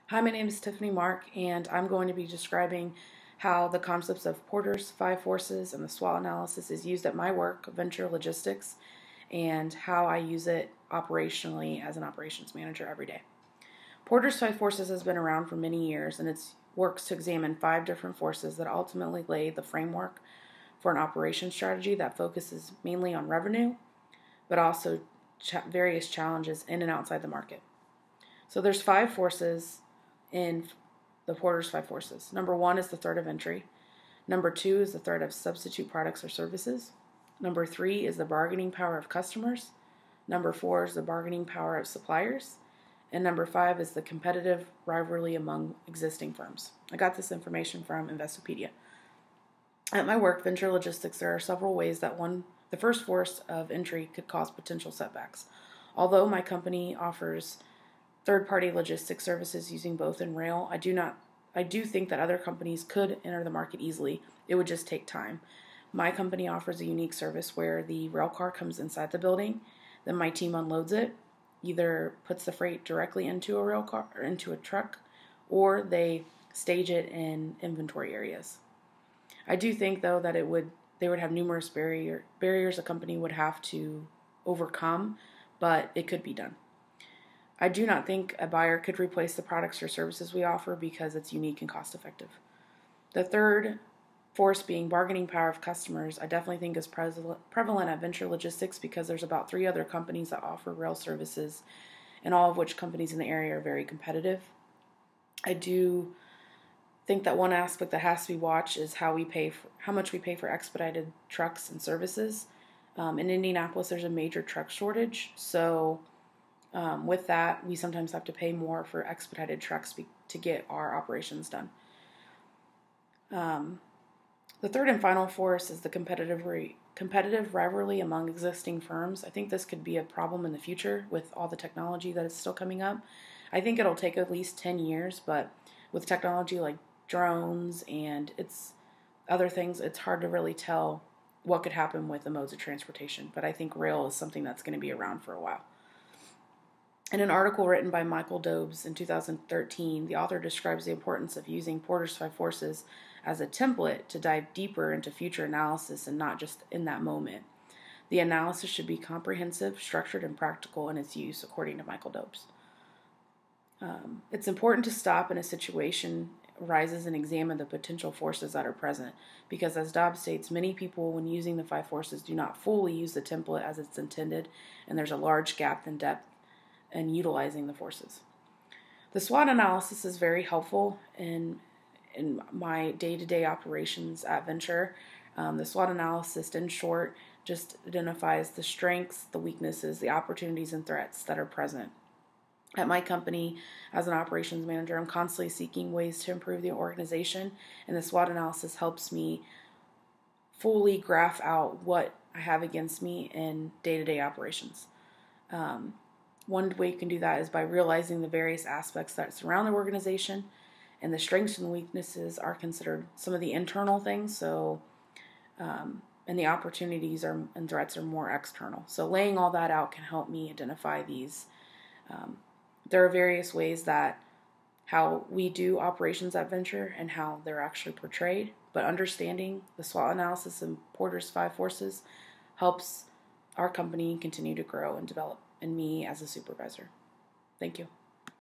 Hi, my name is Tiffany Mark, and I'm going to be describing how the concepts of Porter's 5 forces and the SWOT analysis is used at my work, Venture Logistics, and how I use it operationally as an operations manager every day. Porter's 5 forces has been around for many years, and it works to examine 5 different forces that ultimately lay the framework for an operation strategy that focuses mainly on revenue, but also various challenges in and outside the market. So there's 5 forces in the Porter's 5 forces. Number 1 is the threat of entry. Number 2 is the threat of substitute products or services. Number 3 is the bargaining power of customers. Number 4 is the bargaining power of suppliers. And number 5 is the competitive rivalry among existing firms. I got this information from Investopedia. At my work, Venture Logistics, there are several ways that the first force of entry could cause potential setbacks. Although my company offers third-party logistics services using both in rail, I do think that other companies could enter the market easily. It would just take time. My company offers a unique service where the rail car comes inside the building, then my team unloads it, either puts the freight directly into a rail car or into a truck, or they stage it in inventory areas. I do think though that they would have numerous barriers a company would have to overcome, but it could be done. I do not think a buyer could replace the products or services we offer because it's unique and cost effective. The third force being bargaining power of customers, I definitely think is prevalent at Venture Logistics because there's about 3 other companies that offer rail services, and all of which companies in the area are very competitive. I do think that one aspect that has to be watched is how much we pay for expedited trucks and services. In Indianapolis, there's a major truck shortage, so with that, we sometimes have to pay more for expedited trucks to get our operations done. The third and final force is the competitive rivalry among existing firms. I think this could be a problem in the future with all the technology that is still coming up. I think it'll take at least 10 years, but with technology like drones and other things, it's hard to really tell what could happen with the modes of transportation. But I think rail is something that's going to be around for a while. In an article written by Michael Dobbs in 2013, the author describes the importance of using Porter's 5 forces as a template to dive deeper into future analysis and not just in that moment. The analysis should be comprehensive, structured, and practical in its use, according to Michael Dobbs. It's important to stop in a situation arises and examine the potential forces that are present, because as Dobbs states, many people when using the 5 forces do not fully use the template as it's intended, and there's a large gap in depth and utilizing the forces. The SWOT analysis is very helpful in my day-to-day operations at Venture. The SWOT analysis, in short, just identifies the strengths, the weaknesses, the opportunities, and threats that are present. At my company, as an operations manager, I'm constantly seeking ways to improve the organization, and the SWOT analysis helps me fully graph out what I have against me in day-to-day operations. One way you can do that is by realizing the various aspects that surround the organization, and the strengths and weaknesses are considered some of the internal things. So, and the opportunities and threats are more external. So laying all that out can help me identify these. There are various ways that how we do operations at Venture and how they're actually portrayed, but understanding the SWOT analysis and Porter's 5 forces helps our company continue to grow and develop, and me as a supervisor. Thank you.